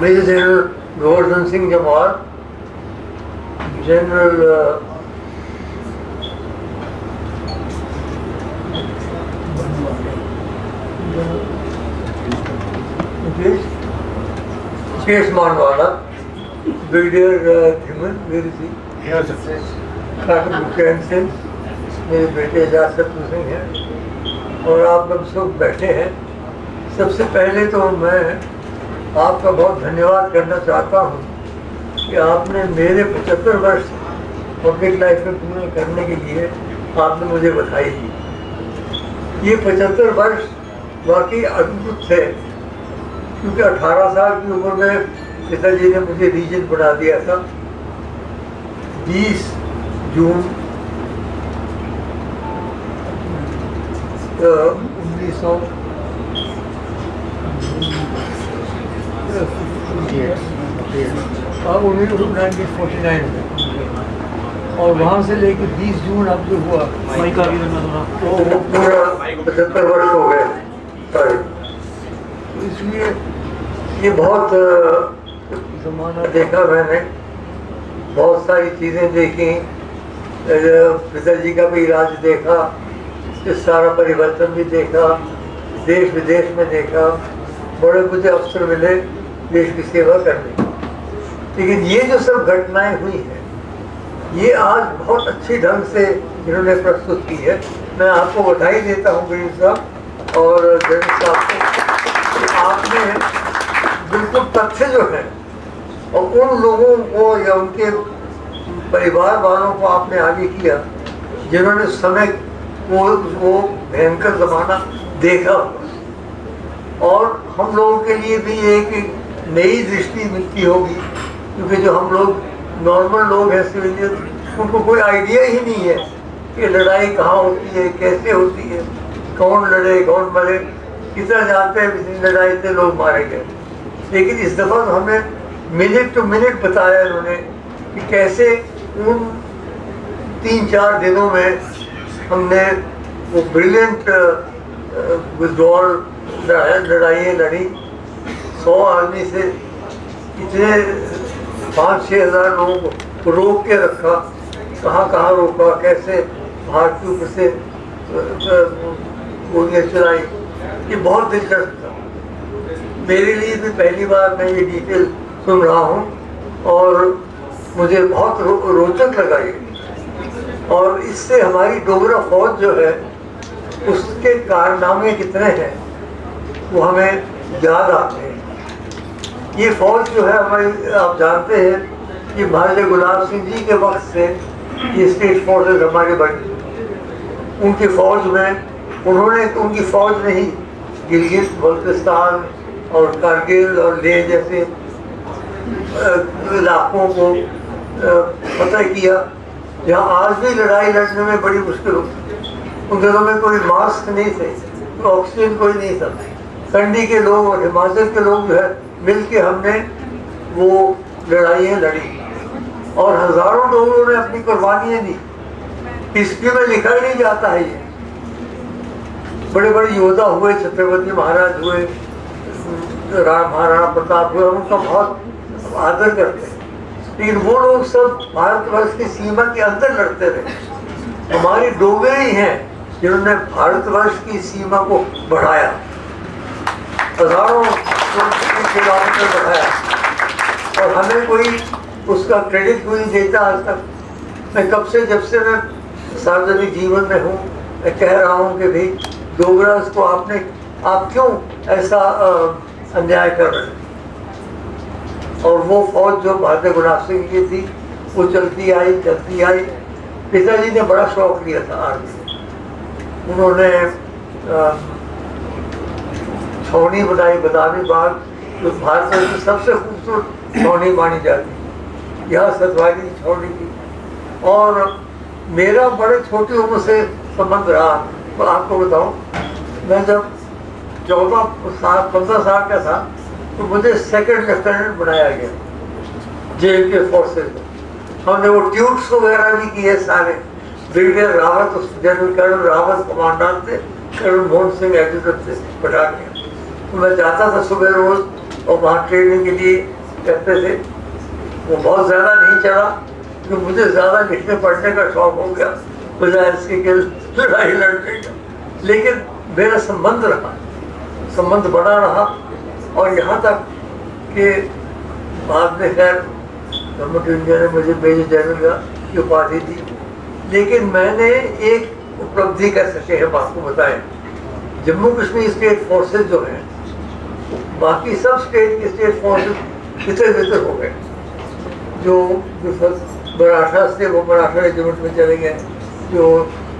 Major general Govardhan Singh Jamal, general Shesh Manwala, brigadier धिमन मेरी थी, मेरे बेटे एजाज शत्रु सिंह हैं, और आप लोग सब बैठे हैं। सबसे पहले तो मैं आपका बहुत धन्यवाद करना चाहता हूँ कि आपने मेरे 75 वर्ष पब्लिक लाइफ में पूर्ण करने के लिए आपने मुझे बधाई दी। ये 75 वर्ष वाकई अद्भुत थे, क्योंकि 18 साल की उम्र में पिताजी ने मुझे रीजन बना दिया था। 20 जून 1949 में, और वहाँ से लेके 20 जून अब जो हुआ तो वो पूरा 75 वर्ष हो गए। तो इसलिए ये बहुत ज़माना देखा मैंने, बहुत सारी चीज़ें देखी, पिताजी का भी इलाज देखा, इस सारा परिवर्तन भी देखा, देश विदेश में देखा, बड़े मुझे अवसर मिले देश की सेवा करने। लेकिन ये जो सब घटनाएं हुई हैं, ये आज बहुत अच्छी ढंग से इन्होंने प्रस्तुत की है। मैं आपको बधाई देता हूँ गिरीश साहब और जैन साहब को, आपने बिल्कुल तथ्य जो है और उन लोगों को या उनके परिवार वालों को आपने आगे किया जिन्होंने समय वो भयंकर ज़माना देखा, और हम लोगों के लिए भी एक नई दृष्टि मिलती होगी, क्योंकि जो हम लोग नॉर्मल लोग हैं सिविलियन, उनको कोई आइडिया ही नहीं है कि लड़ाई कहाँ होती है, कैसे होती है, कौन लड़े कौन मरे। कितना जानते हैं पिछली लड़ाई से लोग मारे गए, लेकिन इस दफ़ा तो हमें मिनट टू मिनट बताया इन्होंने कि कैसे उन 3-4 दिनों में हमने वो ब्रिलियंट विड्रॉल लड़ाइयाँ लड़ी। 100 आदमी से इतने 5-6 हज़ार लोगों को रोक के रखा, कहाँ कहाँ रोका, कैसे भारत के ऊपर से गोलियाँ चलाई, ये बहुत दिलचस्प था। मेरे लिए भी पहली बार मैं ये डिटेल सुन रहा हूँ और मुझे बहुत रोचक लगा ये, और इससे हमारी डोगरा फौज जो है उसके कारनामे कितने हैं वो हमें याद आते हैं। ये फौज जो है हमारी, आप जानते हैं कि महाराजा गुलाब सिंह जी के वक्त से ये स्टेट फोर्सेस हमारे बनी। उनकी फौज में उनकी फौज ने ही गिलगित बल्तिस्तान और कारगिल और लेह जैसे इलाकों को फतह किया, जहाँ आज भी लड़ाई लड़ने में बड़ी मुश्किल होती। उन दिनों में कोई मास्क नहीं थे, ऑक्सीजन कोई नहीं था। कंडी के लोग और हिमाचल के लोग जो है मिल के हमने वो लड़ाइयाँ लड़ी, और हज़ारों लोगों ने अपनी कुर्बानियाँ दी। हिस्ट्री में लिखा ही नहीं जाता है ये। बड़े बड़े योद्धा हुए, छत्रपति महाराज हुए, महाराणा प्रताप हुए, उनका बहुत आदर करते हैं, लेकिन वो लोग सब भारतवर्ष की सीमा के अंदर लड़ते रहे। हमारी डोगरे ही हैं जिन्होंने भारतवर्ष की सीमा को बढ़ाया, हज़ारों किलोमीटर बढ़ाया, और हमें कोई उसका क्रेडिट कोई नहीं देता आज तक। मैं कब से, जब से मैं सार्वजनिक जीवन में हूँ, मैं कह रहा हूँ कि भाई डोगरास को आप क्यों ऐसा अन्याय कर रहे हैं। और वो फौज जो महाराजा गुलाब सिंह की थी वो चलती आई। पिताजी ने बड़ा शौक लिया था आर्मी से। उन्होंने छावनी बनाई बदामी बाग, जो भारत में की सबसे खूबसूरत छावनी मानी जाती है, यहाँ सतवारी की छावनी थी। और मेरा बड़े छोटी उम्र से संबंध रहा। मैं आपको बताऊं, मैं जब 14-15 साल का था तो मुझे सेकंड लेफ्टिनेंट बनाया गया जेल के फोर्सेज में। हमने वो ट्यूब्स वगैरह भी किए सारे। Brigadier Rawat, general colonel Rawat commandant थे, कर्नल मोहन सिंह एडिटर थे बटालियन। तो मैं जाता था सुबह रोज, और वहाँ ट्रेनिंग के लिए कहते थे। वो बहुत ज़्यादा नहीं चला क्योंकि मुझे ज़्यादा लिखने पढ़ने का शौक हो गया बजाय इसके कि लड़ाई लड़ने का, लेकिन मेरा संबंध रहा, संबंध बना रहा। और यहाँ तक कि बाद में खैर गवर्नमेंट ऑफ इंडिया ने मुझे मेजर जनरल की उपाधि दी, लेकिन मैंने एक उपलब्धि कर सके हैं आपको बताएं। जम्मू कश्मीर स्टेट फोर्सेस जो हैं, बाकी सब स्टेट के स्टेट फोर्सेस इधर बितर हो गए। जो मराठा से वो मराठा रेजिमेंट में चले गए, जो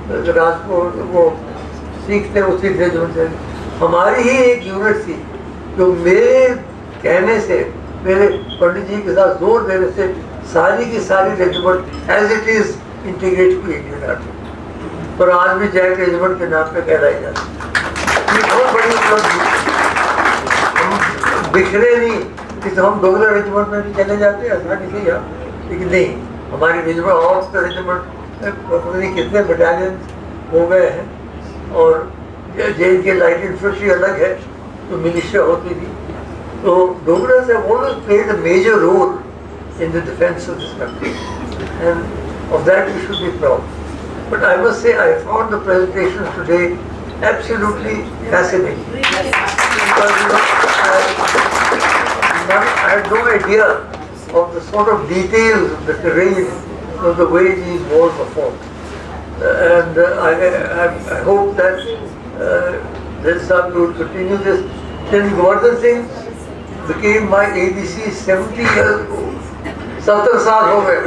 राजपुर वो सिख थे वो सिख रेजिमेंट चले गए। हमारी ही एक यूनिट थी जो मेरे कहने से, मेरे पंडित जी के साथ जोर देने से सारी की सारी regiment as it is integrate की इंडियन आर्मी, पर आज भी जैक रेजिमेंट के नाम पे कहलाई जाती है। ये बहुत बड़ी उपलब्धि। हम बिखरे नहीं कि तो हम डोगरा रेजिमेंट में भी चले जाते हैं आसानी से यहाँ, लेकिन नहीं, हमारी रेजिमेंट और रेजिमेंट पता नहीं कितने बटालियन हो गए हैं। और जे के लाइट इन्फेंट्री अलग है तो मिलिशिया होती थी। तो डोगरा से always played a major role in the defense of this country, and of that we should be proud. But I must say I found the presentation today absolutely fascinating. Because, you know, I had no idea of the sort of details of the terrain of the way these wars were fought. And I hope that this time we will continue this. Then Govardhan Singh became my ADC 70 years ago. 70 साल हो गए,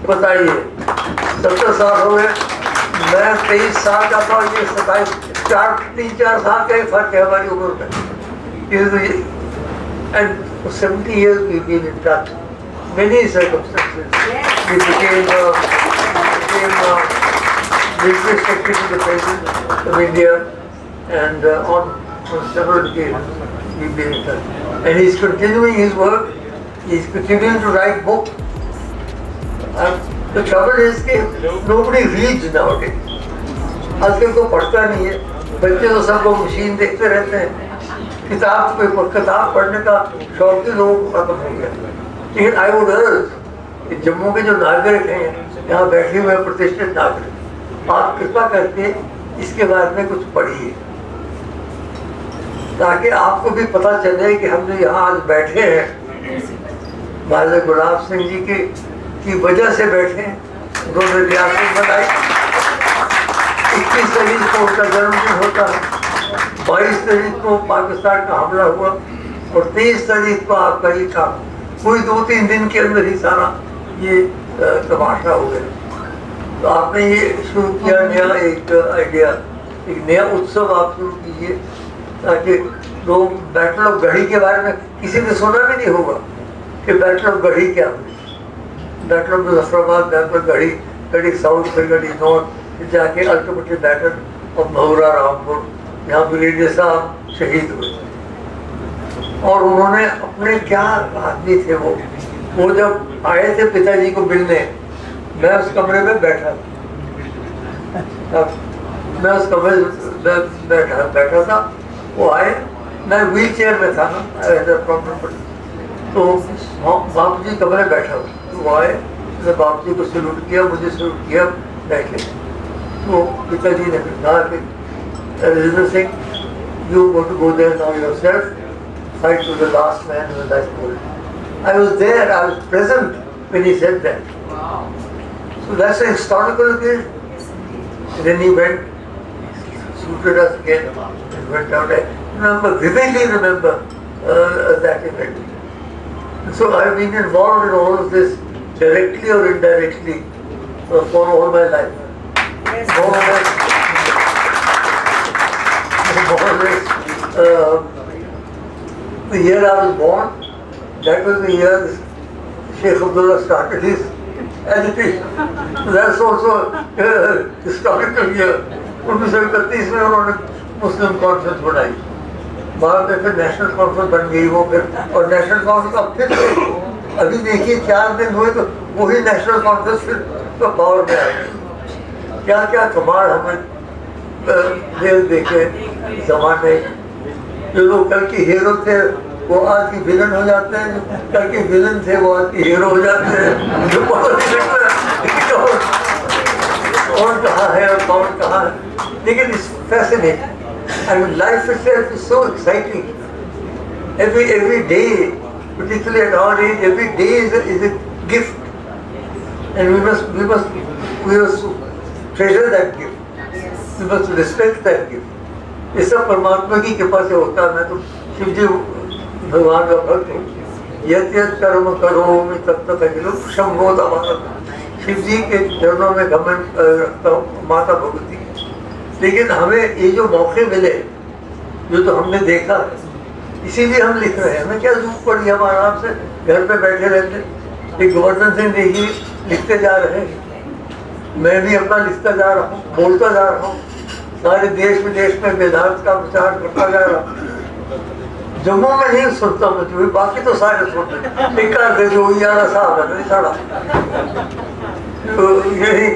बताइए 70 साल हो गए। मैं 23 साल का था, ये 3-4 साल का ही फर्क है हमारी उम्र में। And for 70 years we've been in touch. Many circumstances. We became military secretary to the President of India, and on several occasions we've been in touch. And he's continuing his work. He's continuing to write books. The trouble is that nobody reads nowadays. आजकल को पढ़ता नहीं है, बच्चे तो सब लोग machine देखते रहते हैं। किताब पढ़ने का शौक ही लोगों को खत्म हो गया। लेकिन आई वुड अर्ज कि जम्मू के जो नागरिक हैं, यहाँ बैठे हुए प्रतिष्ठित नागरिक, आप कृपा करके इसके बारे में कुछ पढ़िए, ताकि आपको भी पता चले कि हम जो यहाँ आज बैठे हैं महाराजा गुलाब सिंह जी की वजह से बैठे हैं। उन्होंने रियासत बनाई। 21 तारीख को उनका जन्मदिन होता है, 22 तारीख को पाकिस्तान का हमला हुआ और 23 तारीख को आपका ये काम, कोई 2-3 दिन के अंदर ही सारा ये तमाशा हो गया। तो आपने ये शुरू किया नया एक आइडिया, एक नया उत्सव आप शुरू कीजिए, ताकि लोग बैटल ऑफ गढ़ी के बारे में किसी ने सुना भी नहीं होगा कि बैटल ऑफ गढ़ी क्या हुई। Battle of Muzaffarabad, battle of Garhi, Garhi south से गढ़ी नॉर्थ, जाके ultimately battle of Mahura Rampur, यहाँ ब्रिगेडियर साहब शहीद हुए। और उन्होंने अपने क्या आदमी थे वो जब आए थे पिताजी को मिलने, मैं उस कमरे में बैठा था, मैं उस कमरे में बैठा था। वो आए, मैं व्हील चेयर में था ना, प्रॉब्लम। तो बापू जी कमरे बैठा हुआ, तो वो आए, मैंने बापू जी को सैल्यूट किया, मुझे सैल्यूट किया, बैठे। तो पिताजी ने कहा कि Elizabeth Singh, you want to go there now yourself, fight to the last man with that bullet. I was there, I was present when he said that. So that's an historical occasion. And then he went, saluted us again, and went out. I vividly remember that event. And so I've been involved in all of this, directly or indirectly, for all my life. More or less, the year I was born, that was the year Sheikh Abdullah started his agitation. So that's also a historical year. 1931 में उन्होंने मुस्लिम conference बनाई, बाद में फिर national conference बन गई वो, फिर और नेशनल कॉन्फ्रेंस अब फिर अभी देखिए 4 दिन हुए तो वही नेशनल कॉन्फ्रेंस फिर तो पावर में आ गई। क्या क्या कमाल हमें देखे जमाने, जो लोग कल के हीरो थे वो आज की विलन हो जाते हैं, जो कल के विलन थे वो आज के हीरो हो जाते हैं, जो पता नहीं लगता कौन कहाँ है और कौन कहाँ है। लेकिन it's fascinating. I mean life itself is so exciting. every day, particularly at our age, every day is a gift, and we must treasure that gift. We must respect that gift. ये सब परमात्मा की कृपा से होता है। मैं तो शिव जी भगवान का भक्त हूँ। यत् यत् कर्म करोमि तत् तत् अखिलो शंभो तमाम। शिव जी के चरणों में घमंड रखता हूँ, माता भगवती। लेकिन हमें ये जो मौके मिले, जो तो हमने देखा, इसीलिए हम लिख रहे हैं। हमें क्या जरूरत पड़ी, हम आराम से घर पे बैठे रहते। एक गोवर्धन सिंह देखिए लिखते जा रहे हैं, मैं भी अपना लिखता जा रहा हूँ, बोलता जा रहा हूँ, सारे देश विदेश में वेदांत का प्रचार करता जा रहा हूँ। जम्मू में नहीं सुनता मैं जो, बाकी तो सारे सुनते। एक कर जो यारा साहब है नहीं सारा। तो यही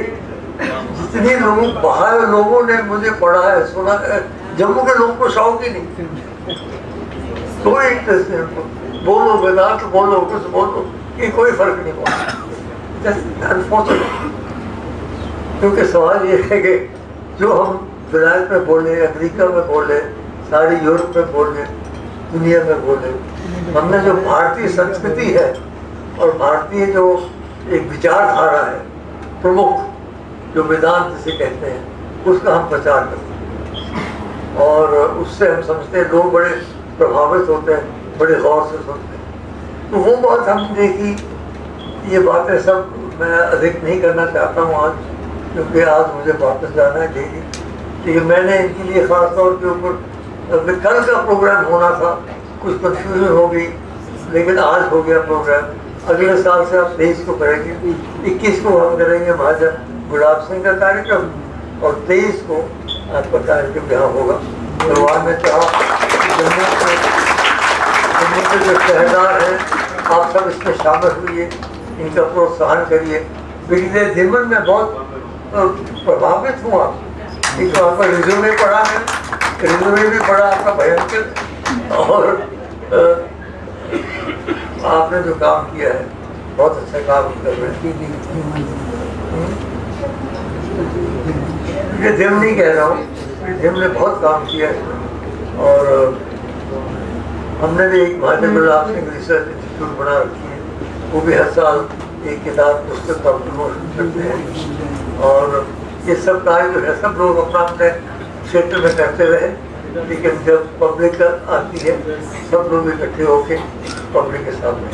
जितनी लोगों बाहर लोगों ने मुझे पढ़ा है, सुना है, जम्मू के लोगों को शौक ही नहीं, कोई इंटरेस्ट नहीं उनको। बोलो वेदांत बोलो, कुछ बोलो, ये कोई फर्क नहीं पड़ा। अनफॉर्चुनेट। क्योंकि सवाल ये है कि जो हम विलायत में बोले, अमेरिका में बोले, सारी यूरोप में बोले, दुनिया में बोले, हमने जो भारतीय संस्कृति है और भारतीय जो एक विचारधारा है प्रमुख, जो वेदांत जिसे कहते हैं, उसका हम प्रचार करते हैं। और उससे हम समझते हैं लोग बड़े प्रभावित होते हैं, बड़े गौर से सुनते हैं। तो वो बात हमने देखी। ये बातें सब मैं अधिक नहीं करना चाहता हूँ आज, क्योंकि आज मुझे वापस जाना है दिल्ली। लेकिन मैंने इनके लिए ख़ास तौर के ऊपर, कल का प्रोग्राम होना था, कुछ कन्फ्यूजन हो गई, लेकिन आज हो गया प्रोग्राम। अगले साल से आप 23 को करेंगे, 21 को हम करेंगे महाजन गुलाब सिंह का कार्यक्रम, और 23 को आपका कार्यक्रम यहाँ होगा। भगवान ने चाहा जम्मू के जो शहरदार हैं, आप सब इसमें शामिल हुए, इनका प्रोत्साहन करिए। पिछले दिनों में बहुत प्रभावित हुआ। एक तो आपका रिज्यूमे पढ़ा है, रिज्यूमे भी पढ़ा आपका भयंकर, और आपने जो काम किया है बहुत अच्छा काम कर रहे हैं। ये दिम नहीं कह रहा हूँ, दिम ने बहुत काम किया है। और हमने भी एक महाजन गुलाब सिंह रिसर्च इंस्टीट्यूट बना रखी है, वो भी हर साल एक किताब पुस्तक का प्रमोशन करते हैं। और ये सब कार्य जो है सब लोग अपना अपने क्षेत्र में करते रहे, लेकिन जब पब्लिक आती है सब लोग इकट्ठे होकर पब्लिक के सामने।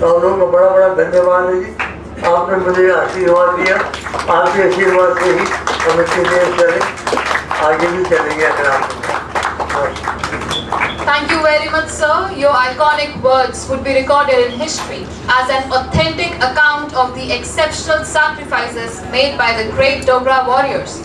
तो आप लोगों का बड़ा बड़ा धन्यवाद है जी, आपने मुझे आशीर्वाद दिया। आपके आशीर्वाद से ही हम इतनी देर चले, आगे भी चलेंगे अगर आप। Thank you very much, sir. Your iconic words would be recorded in history as an authentic account of the exceptional sacrifices made by the great Dogra warriors.